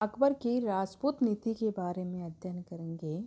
अकबर की राजपूत नीति के बारे में अध्ययन करेंगे।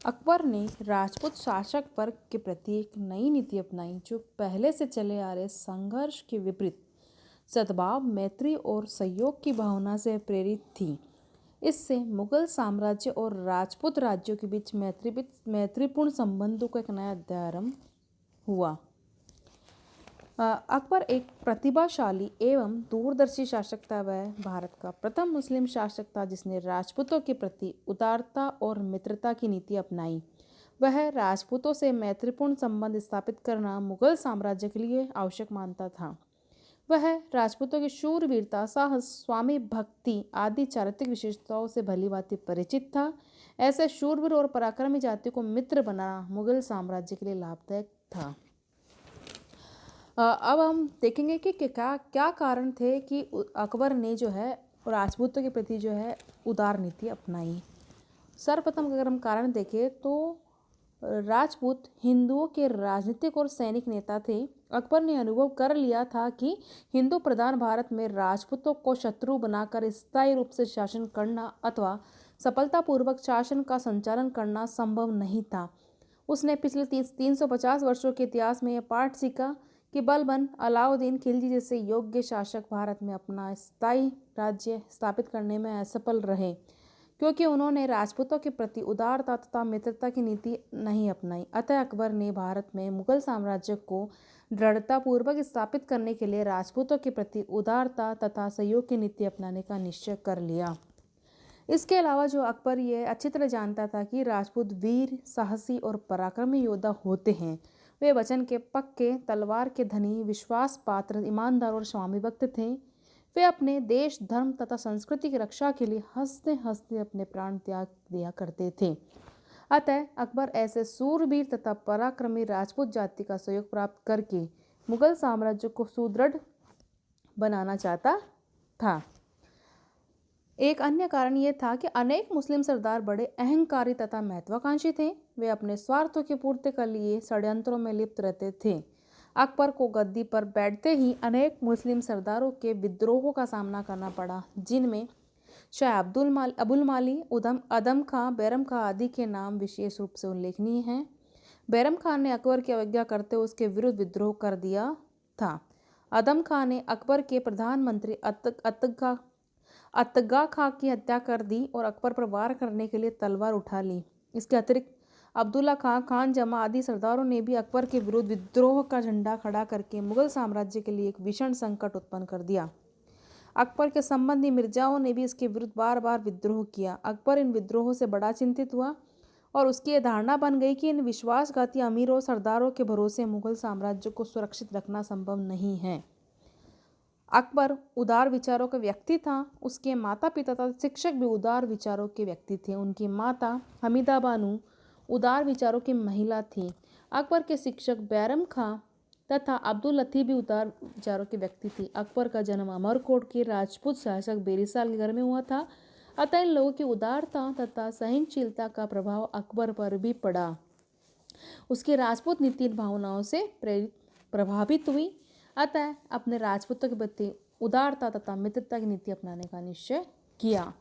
अकबर ने राजपूत शासक वर्ग के प्रति एक नई नीति अपनाई जो पहले से चले आ रहे संघर्ष के विपरीत सद्भाव, मैत्री और सहयोग की भावना से प्रेरित थी। इससे मुगल साम्राज्य और राजपूत राज्यों के बीच मैत्रीपूर्ण संबंधों का एक नया अध्याय आरंभ हुआ। अकबर एक प्रतिभाशाली एवं दूरदर्शी शासक था। वह भारत का प्रथम मुस्लिम शासक था जिसने राजपूतों के प्रति उदारता और मित्रता की नीति अपनाई। वह राजपूतों से मैत्रीपूर्ण संबंध स्थापित करना मुगल साम्राज्य के लिए आवश्यक मानता था। वह राजपूतों की शूरवीरता, साहस, स्वामी भक्ति आदि चारित्रिक विशेषताओं से भलीभांति परिचित था। ऐसे शूरवीर और पराक्रमी जाति को मित्र बनाना मुगल साम्राज्य के लिए लाभदायक था। अब हम देखेंगे कि क्या क्या कारण थे कि अकबर ने जो है राजपूतों के प्रति जो है उदार नीति अपनाई। सर्वप्रथम अगर हम कारण देखें तो राजपूत हिंदुओं के राजनीतिक और सैनिक नेता थे। अकबर ने अनुभव कर लिया था कि हिंदू प्रधान भारत में राजपूतों को शत्रु बनाकर स्थायी रूप से शासन करना अथवा सफलतापूर्वक शासन का संचालन करना संभव नहीं था। उसने पिछले 350 वर्षों के इतिहास में यह पाठ सीखा कि बलबन अलाउद्दीन खिलजी जैसे योग्य शासक भारत में अपना स्थायी राज्य स्थापित करने में असफल रहे, क्योंकि उन्होंने राजपूतों के प्रति उदारता तथा मित्रता की नीति नहीं अपनाई। अतः अकबर ने भारत में मुगल साम्राज्य को दृढ़तापूर्वक स्थापित करने के लिए राजपूतों के प्रति उदारता तथा सहयोग की नीति अपनाने का निश्चय कर लिया। इसके अलावा जो अकबर ये अच्छी तरह जानता था कि राजपूत वीर, साहसी और पराक्रमी योद्धा होते हैं। वे वचन के पक्के, तलवार के धनी, विश्वास पात्र, ईमानदार और स्वामी भक्त थे। वे अपने देश, धर्म तथा संस्कृति की रक्षा के लिए हंसते हंसते अपने प्राण त्याग दिया करते थे। अतः अकबर ऐसे सूरवीर तथा पराक्रमी राजपूत जाति का सहयोग प्राप्त करके मुगल साम्राज्य को सुदृढ़ बनाना चाहता था। एक अन्य कारण यह था कि अनेक मुस्लिम सरदार बड़े अहंकारी तथा महत्वाकांक्षी थे। वे अपने स्वार्थों की पूर्ति के लिए षड्यंत्रों में लिप्त रहते थे। अकबर को गद्दी पर बैठते ही अनेक मुस्लिम सरदारों के विद्रोहों का सामना करना पड़ा, जिनमें शाह अबुल माली, अदम खां, बैरम खां आदि के नाम विशेष रूप से उल्लेखनीय हैं। बैरम खान ने अकबर की अवज्ञा करते हुए उसके विरुद्ध विद्रोह कर दिया था। अदम खां ने अकबर के प्रधानमंत्री अत्तगा खां की हत्या कर दी और अकबर पर वार करने के लिए तलवार उठा ली। इसके अतिरिक्त अब्दुल्ला खां, खान जमा आदि सरदारों ने भी अकबर के विरुद्ध विद्रोह का झंडा खड़ा करके मुगल साम्राज्य के लिए एक भीषण संकट उत्पन्न कर दिया। अकबर के संबंधी मिर्जाओं ने भी इसके विरुद्ध बार बार विद्रोह किया। अकबर इन विद्रोहों से बड़ा चिंतित हुआ और उसकी यह धारणा बन गई कि इन विश्वासघाती अमीरों सरदारों के भरोसे मुगल साम्राज्य को सुरक्षित रखना संभव नहीं है। अकबर उदार विचारों का व्यक्ति था। उसके माता पिता तथा शिक्षक भी उदार विचारों के व्यक्ति थे। उनकी माता हमीदा बानू उदार विचारों की महिला थी। अकबर के शिक्षक बैरम खां तथा अब्दुल लतीफ भी उदार विचारों के व्यक्ति थे। अकबर का जन्म अमरकोट के राजपूत शासक बेरिसाल के घर में हुआ था। अतः इन लोगों की उदारता तथा सहनशीलता का प्रभाव अकबर पर भी पड़ा। उसकी राजपूत नीति भावनाओं से प्रभावित हुई। अतः अपने राजपूतों के प्रति उदारता तथा मित्रता की नीति अपनाने का निश्चय किया।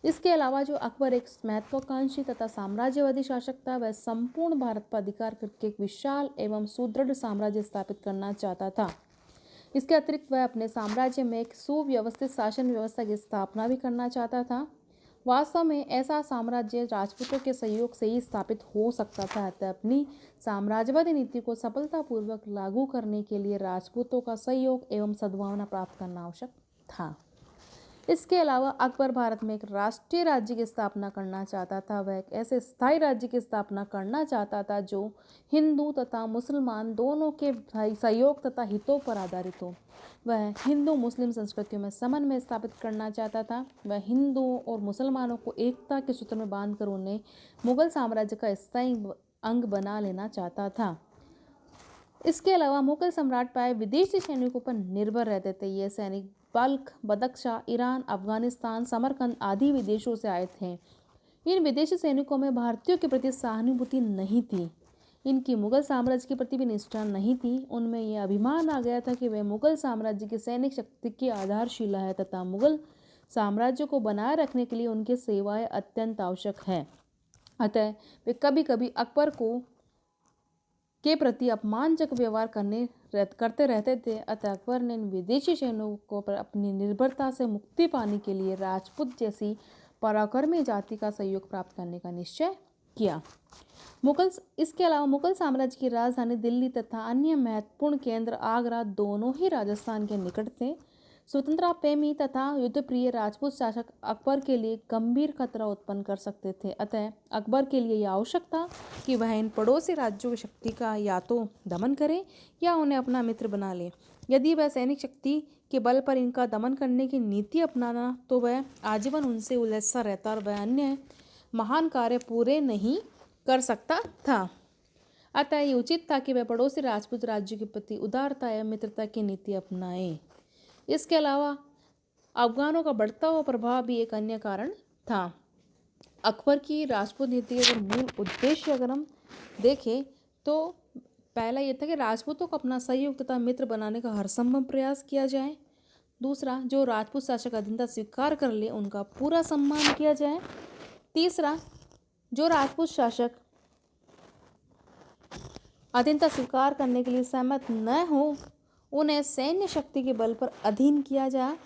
इसके अलावा जो अकबर एक महत्वाकांक्षी तथा साम्राज्यवादी शासक था, वह संपूर्ण भारत पर अधिकार करके एक विशाल एवं सुदृढ़ साम्राज्य स्थापित करना चाहता था। इसके अतिरिक्त वह अपने साम्राज्य में एक सुव्यवस्थित शासन व्यवस्था की स्थापना भी करना चाहता था। वास्तव में ऐसा साम्राज्य राजपूतों के सहयोग से ही स्थापित हो सकता था। अतः अपनी साम्राज्यवादी नीति को सफलतापूर्वक लागू करने के लिए राजपूतों का सहयोग एवं सद्भावना प्राप्त करना आवश्यक था। इसके अलावा अकबर भारत में एक राष्ट्रीय राज्य की स्थापना करना चाहता था। वह एक ऐसे स्थायी राज्य की स्थापना करना चाहता था जो हिंदू तथा मुसलमान दोनों के सहयोग तथा हितों पर आधारित हो। वह हिंदू मुस्लिम संस्कृतियों में समन्वय स्थापित करना चाहता था। वह हिंदुओं और मुसलमानों को एकता के सूत्र में बांधकर उन्हें मुगल साम्राज्य का स्थायी अंग बना लेना चाहता था। इसके अलावा मुगल सम्राट प्राय विदेशी सैनिकों पर निर्भर रहते थे। ये सैनिक बल्ख, बदख्शां, ईरान, अफगानिस्तान, समरकंद आदि विदेशों से आए थे। इन विदेशी सैनिकों में भारतीयों के प्रति सहानुभूति नहीं थी। इनकी मुगल साम्राज्य के प्रति भी निष्ठा नहीं थी। उनमें यह अभिमान आ गया था कि वे मुगल साम्राज्य की सैनिक शक्ति की आधारशिला है तथा मुगल साम्राज्य को बनाए रखने के लिए उनकी सेवाएं अत्यंत आवश्यक हैं। अतः वे कभी कभी अकबर को के प्रति अपमानजनक व्यवहार करते रहते थे। अतः अकबर ने इन विदेशी सैनिकों को अपनी निर्भरता से मुक्ति पाने के लिए राजपूत जैसी पराक्रमी जाति का सहयोग प्राप्त करने का निश्चय किया। इसके अलावा मुगल साम्राज्य की राजधानी दिल्ली तथा अन्य महत्वपूर्ण केंद्र आगरा दोनों ही राजस्थान के निकट थे। स्वतंत्रता प्रेमी तथा युद्धप्रिय राजपूत शासक अकबर के लिए गंभीर खतरा उत्पन्न कर सकते थे। अतः अकबर के लिए यह आवश्यक था कि वह इन पड़ोसी राज्यों की शक्ति का या तो दमन करे या उन्हें अपना मित्र बना ले। यदि वह सैनिक शक्ति के बल पर इनका दमन करने की नीति अपनाना तो वह आजीवन उनसे उलझता रहता और वह अन्य महान कार्य पूरे नहीं कर सकता था। अतः ये उचित था कि वह पड़ोसी राजपूत राज्यों के प्रति उदारता एवं मित्रता की नीति अपनाए। इसके अलावा अफगानों का बढ़ता हुआ प्रभाव भी एक अन्य कारण था। अकबर की राजपूत नीति के मूल उद्देश्य अगर हम देखें तो पहला यह था कि राजपूतों को अपना सहयोग तथा मित्र बनाने का हर संभव प्रयास किया जाए। दूसरा, जो राजपूत शासक अधीनता स्वीकार कर ले उनका पूरा सम्मान किया जाए। तीसरा, जो राजपूत शासक अधीनता स्वीकार करने के लिए सहमत न हो उन्हें सैन्य शक्ति के बल पर अधीन किया जाए।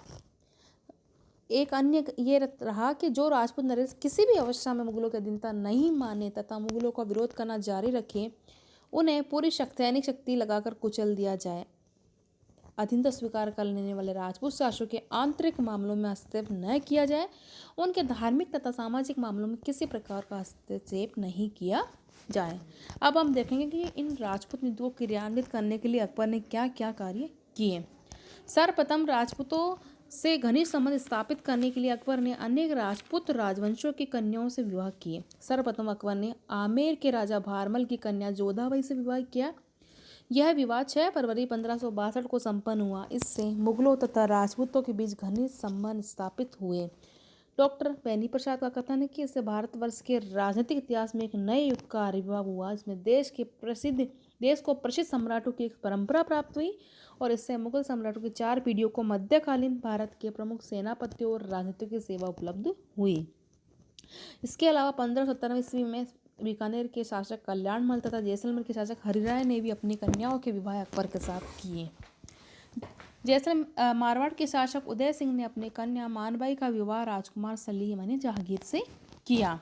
एक अन्य ये रहा कि जो राजपूत नरेश किसी भी अवस्था में मुगलों की अधीनता नहीं माने तथा मुगलों का विरोध करना जारी रखे उन्हें पूरी सैनिक शक्ति लगाकर कुचल दिया जाए। अधीनता स्वीकार कर लेने वाले राजपूत शासकों के आंतरिक मामलों में हस्तक्षेप न किया जाए। उनके धार्मिक तथा सामाजिक मामलों में किसी प्रकार का हस्तक्षेप नहीं किया जाए। अब हम देखेंगे कि इन राजपूत नीतियों को क्रियान्वित करने के लिए अकबर ने क्या क्या कार्य किए। सर्वप्रथम, राजपूतों से घनिष्ठ संबंध स्थापित करने के लिए अकबर ने अनेक राजपूत राजवंशों की कन्याओं से विवाह किए। सर्वप्रथम अकबर ने आमेर के राजा भारमल की कन्या जोधाबाई से विवाह किया। यह विवाह 6 फरवरी 1562 को संपन्न हुआ। इससे मुगलों तथा राजपूतों के बीच घनिष्ठ संबंध स्थापित हुए। डॉक्टर बेनी प्रसाद का कथन है कि इससे भारतवर्ष के राजनीतिक इतिहास में एक नए युग का आविर्भाव हुआ। इसमें देश को प्रसिद्ध सम्राटों की एक परंपरा प्राप्त हुई और इससे मुगल सम्राटों की 4 पीढ़ियों को मध्यकालीन भारत के प्रमुख सेनापतियों और राजनीतिक की सेवा उपलब्ध हुई। इसके अलावा 1597 ईस्वी में बीकानेर के शासक कल्याणमल तथा जैसलमेर के शासक हरिराय ने भी अपनी कन्याओं के विवाह अकबर के साथ किए। मारवाड़ के शासक उदय सिंह ने अपनी कन्या मानबाई का विवाह राजकुमार सलीम यानी जहांगीर से किया।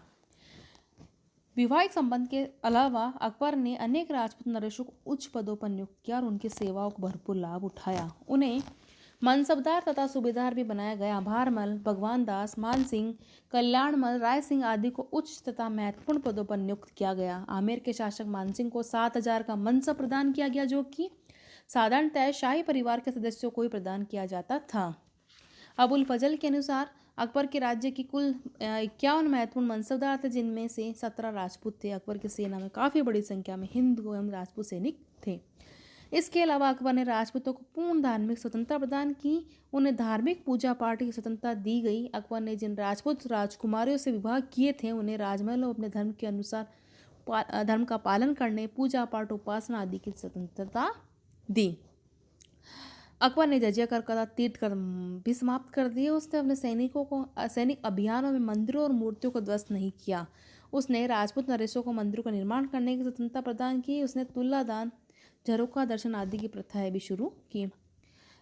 विवाहिक संबंध के अलावा अकबर ने अनेक राजपूत नरेशों को उच्च पदों पर नियुक्त किया और उनकी सेवाओं को भरपूर लाभ उठाया। उन्हें मनसबदार तथा सूबेदार भी बनाया गया। भारमल, भगवान दास, मानसिंह, कल्याणमल, राय सिंह आदि को उच्च तथा महत्वपूर्ण पदों पर नियुक्त किया गया। आमेर के शासक मानसिंह को 7,000 का मनसब प्रदान किया गया जो कि साधारणतः शाही परिवार के सदस्यों को ही प्रदान किया जाता था। अबुल फजल के अनुसार अकबर के राज्य की कुल 51 महत्वपूर्ण मनसबदार थे जिनमें से 17 राजपूत थे। अकबर की सेना में काफ़ी बड़ी संख्या में हिंदू एवं राजपूत सैनिक थे। इसके अलावा अकबर ने राजपूतों को पूर्ण धार्मिक स्वतंत्रता प्रदान की। उन्हें धार्मिक पूजा पाठ की स्वतंत्रता दी गई। अकबर ने जिन राजपूत राजकुमारियों से विवाह किए थे उन्हें राजमहल और अपने धर्म के अनुसार धर्म का पालन करने, पूजा पाठ, उपासना आदि की स्वतंत्रता दी। अकबर ने जजिया कर का तीर्थ कर भी समाप्त कर दिए। उसने अपने सैनिक अभियानों में मंदिरों और मूर्तियों को ध्वस्त नहीं किया। उसने राजपूत नरेशों को मंदिरों का निर्माण करने की स्वतंत्रता प्रदान की। उसने तुला दान, झरोखा दर्शन आदि की प्रथाएं भी शुरू की।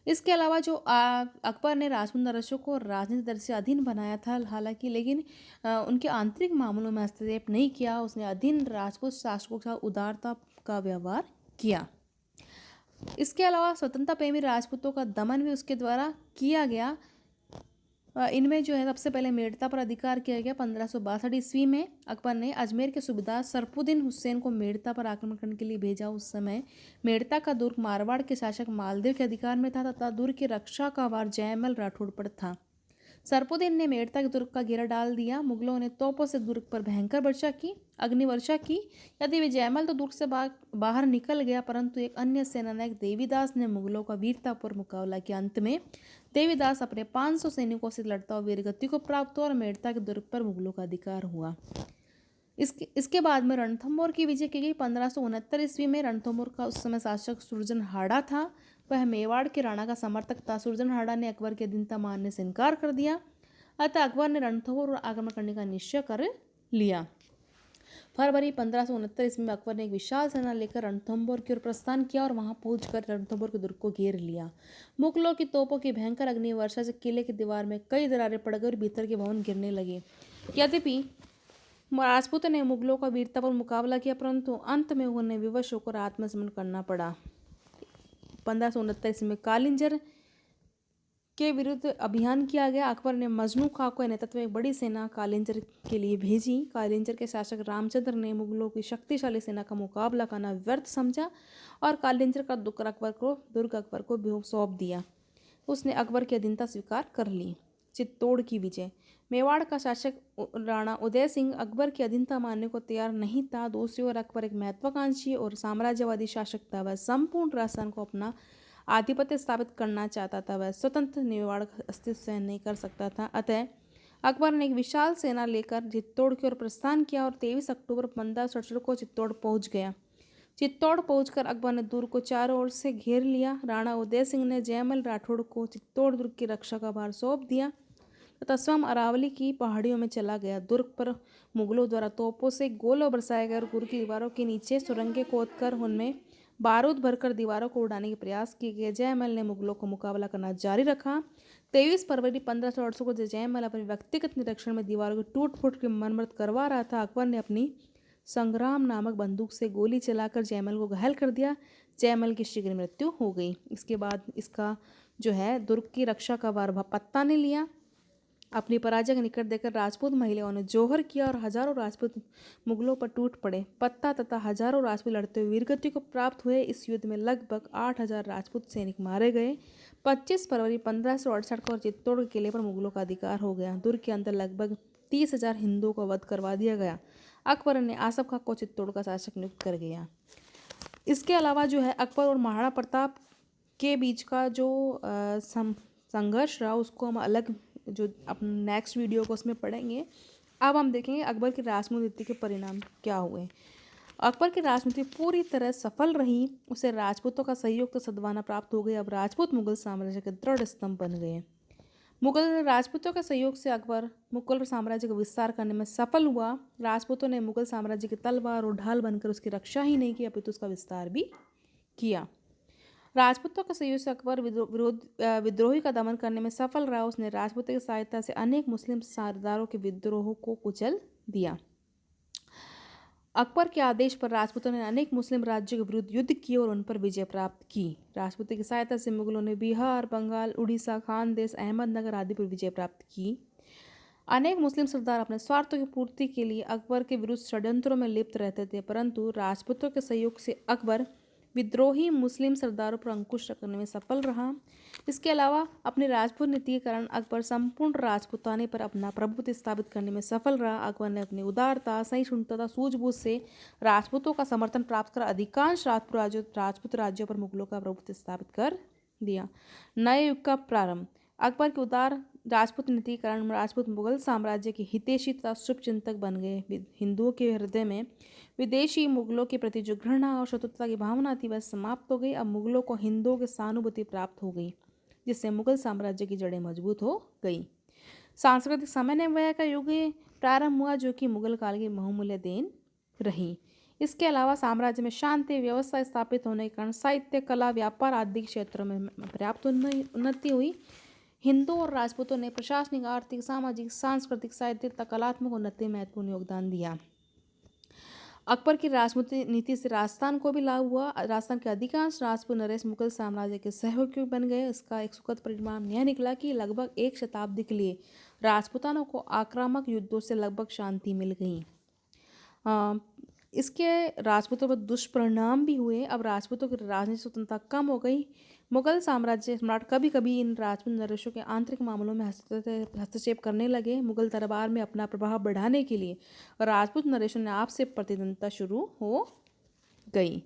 इसके अलावा जो अकबर ने राजपूत नरेशों को राजनीतिक दृष्टि से अधीन बनाया था हालांकि लेकिन उनके आंतरिक मामलों में हस्तक्षेप नहीं किया। उसने अधीन राजपूत शासकों के साथ उदारता का व्यवहार किया। इसके अलावा स्वतंत्रता प्रेमी राजपूतों का दमन भी उसके द्वारा किया गया। इनमें जो है सबसे पहले मेड़ता पर अधिकार किया गया। 1562 ईस्वी में अकबर ने अजमेर के सूबेदार सरफुद्दीन हुसैन को मेड़ता पर आक्रमण करने के लिए भेजा। उस समय मेड़ता का दुर्ग मारवाड़ के शासक मालदेव के अधिकार में था तथा दुर्ग की रक्षा का भार जयमल राठौड़ पर था। सरफुद्दीन ने मेड़ता के दुर्ग का घेरा डाल दिया। मुगलों ने तोपों से दुर्ग पर भयंकर अग्निवर्षा की। यदि विजयमल तो दुर्ग से बाहर निकल गया परंतु एक अन्य सेनानायक देवीदास ने मुगलों का वीरतापूर्वक मुकाबला किया। अंत में देवीदास अपने 500 सैनिकों से लड़ता हुआ वीरगति को प्राप्त हुआ और मेड़ता के दुर्ग पर मुगलों का अधिकार हुआ। इसके बाद में रणथंभौर की विजय की गई। 1569 ईस्वी में रणथंभौर का उस समय शासक सुरजनहाड़ा था। वह मेवाड़ के राणा का समर्थक था। सुरजनहाड़ा ने अकबर की अधीनता मानने से इनकार कर दिया। अतः अकबर ने रणथंभौर और आक्रमण करने का निश्चय कर लिया। फरवरी 1569 ईस्वी में अकबर ने एक विशाल सेना लेकर रणथंभौर की ओर प्रस्थान किया और वहां पहुंचकर रणथंभौर के दुर्ग को घेर लिया। मुगलों की तोपों की भयंकर अग्निवर्षा से किले की दीवार में कई दरारें पड़ गई और भीतर के भवन गिरने लगे। यद्यपि राजपूतों ने मुगलों का वीरतापूर्ण मुकाबला किया, परंतु अंत में उन्हें विवश होकर आत्मसमर्पण करना पड़ा। 1569 ईस्वी में कालिंजर के विरुद्ध अभियान किया गया। अकबर ने मजनू खां के नेतृत्व में एक बड़ी सेना कालिंजर के लिए भेजी। कालिंजर के शासक रामचंद्र ने मुगलों की शक्तिशाली सेना का मुकाबला करना व्यर्थ समझा और कालिंजर का दुर्ग अकबर को सौंप दिया। उसने अकबर की अधीनता स्वीकार कर ली। चित्तौड़ की विजय। मेवाड़ का शासक राणा उदय सिंह अकबर की अधीनता मानने को तैयार नहीं था। दूसरी ओर अकबर एक महत्वाकांक्षी और साम्राज्यवादी शासक था। वह संपूर्ण राजस्थान को अपना आधिपत्य स्थापित करना चाहता था। वह स्वतंत्र मेवाड़ का अस्तित्व सहन नहीं कर सकता था। अतः अकबर ने एक विशाल सेना लेकर चित्तौड़ की ओर प्रस्थान किया और 23 अक्टूबर 1567 को चित्तौड़ पहुंच गया। चित्तौड़ पहुंचकर अकबर ने दुर्ग को चारों ओर से घेर लिया। राणा उदय सिंह ने जयमल राठौड़ को चित्तौड़ दुर्ग की रक्षा का भार सौंप दिया तथा स्वयं अरावली की पहाड़ियों में चला गया। दुर्ग पर मुगलों द्वारा तोपों से गोले बरसाए गए और दुर्ग की दीवारों के नीचे सुरंगें खोदकर उनमें बारूद भरकर दीवारों को उड़ाने के प्रयास किए गए। जयमल ने मुगलों को मुकाबला करना जारी रखा। 23 फरवरी 1568 को जयमल अपने व्यक्तिगत निरीक्षण में दीवारों की टूट फूट की मरम्मत करवा रहा था। अकबर ने अपनी संग्राम नामक बंदूक से गोली चलाकर जयमल को घायल कर दिया। जयमल की शीघ्र मृत्यु हो गई। इसके बाद इसका जो है दुर्ग की रक्षा का भार पत्ता ने लिया। अपनी पराजय का निकट देखकर राजपूत महिलाओं ने जोहर किया और हजारों राजपूत मुगलों पर टूट पड़े। पत्ता तथा हजारों राजपूत लड़ते हुए वीरगति को प्राप्त हुए। इस युद्ध में लगभग 8000 राजपूत सैनिक मारे गए। 25 फरवरी 1568 को चित्तौड़ के किले पर मुगलों का अधिकार हो गया। दुर्ग के अंदर लगभग 30,000 हिंदुओं का वध करवा दिया गया। अकबर ने आसफ खां को चित्तौड़ का शासक नियुक्त कर गया। इसके अलावा जो है अकबर और महाराणा प्रताप के बीच का जो संघर्ष रहा उसको हम अलग जो अपने नेक्स्ट वीडियो को उसमें पढ़ेंगे। अब हम देखेंगे अकबर की राजपूत नीति के परिणाम क्या हुए। अकबर की राजनीति पूरी तरह सफल रही। उसे राजपूतों का सहयोग तो सद्भावना प्राप्त हो गई। अब राजपूत मुगल साम्राज्य के दृढ़ स्तंभ बन गए। मुगल राजपूतों के सहयोग से अकबर मुगल साम्राज्य का विस्तार करने में सफल हुआ। राजपूतों ने मुगल साम्राज्य की तलवार और ढाल बनकर उसकी रक्षा ही नहीं की अपितु उसका विस्तार भी किया। राजपूतों के सहयोग से अकबर विद्रोही का दमन करने में सफल रहा। उसने राजपूतों की सहायता से अनेक मुस्लिम सरदारों के विद्रोह को कुचल दिया। अकबर के आदेश पर राजपूतों ने अनेक मुस्लिम राज्यों के विरुद्ध युद्ध किए और उन पर विजय प्राप्त की। राजपूतों की सहायता से मुगलों ने बिहार, बंगाल, उड़ीसा, खानदेश, अहमदनगर आदि पर विजय प्राप्त की। अनेक मुस्लिम सरदार अपने स्वार्थों की पूर्ति के लिए अकबर के विरुद्ध षड्यंत्रों में लिप्त रहते थे, परंतु राजपूतों के सहयोग से अकबर विद्रोही मुस्लिम सरदारों पर अंकुश रखने में सफल रहा। इसके अलावा अपनी राजपूत नीति के कारण अकबर संपूर्ण राजपूताने पर अपना प्रभुत्व स्थापित करने में सफल रहा। अकबर ने अपनी उदारता, सहिष्णुता तथा सूझबूझ से राजपूतों का समर्थन प्राप्त कर अधिकांश राजपूत राज्यों पर मुगलों का प्रभुत्व स्थापित कर दिया। नए युग का प्रारंभ। अकबर की उदार राजपूत नीति के कारण राजपूत मुगल साम्राज्य के हितैषी तथा शुभचिंतक बन गए। हिंदुओं के हृदय में विदेशी मुगलों के प्रति जो घृणा और शत्रुता की भावना थी वह समाप्त हो गई। अब मुगलों को हिंदुओं की सहानुभूति प्राप्त हो गई, जिससे मुगल साम्राज्य की जड़ें मजबूत हो गई। सांस्कृतिक समन्वय का युग प्रारंभ हुआ, जो कि मुगल काल की बहुमूल्य देन रही। इसके अलावा साम्राज्य में शांति व्यवस्था स्थापित होने के कारण साहित्य, कला, व्यापार आदि क्षेत्रों में पर्याप्त उन्नति हुई। हिंदू और राजपूतों ने प्रशासनिक, आर्थिक, सामाजिक, सांस्कृतिक, साहित्यिक तथा कलात्मक उन्नति में महत्वपूर्ण योगदान दिया। अकबर की राजपूत नीति से राजस्थान को भी लाभ हुआ। राजस्थान के अधिकांश राजपूत नरेश मुगल साम्राज्य के सहयोगी बन गए। इसका एक सुखद परिणाम यह निकला कि लगभग एक शताब्दी के लिए राजपूतानों को आक्रामक युद्धों से लगभग शांति मिल गई। इसके राजपूतों पर दुष्परिणाम भी हुए। अब राजपूतों की राजनीतिक स्वतंत्रता कम हो गई। मुगल साम्राज्य सम्राट कभी कभी इन राजपूत नरेशों के आंतरिक मामलों में हस्तक्षेप करने लगे। मुगल दरबार में अपना प्रभाव बढ़ाने के लिए राजपूत नरेशों ने आपसे प्रतिद्वंद्विता शुरू हो गई।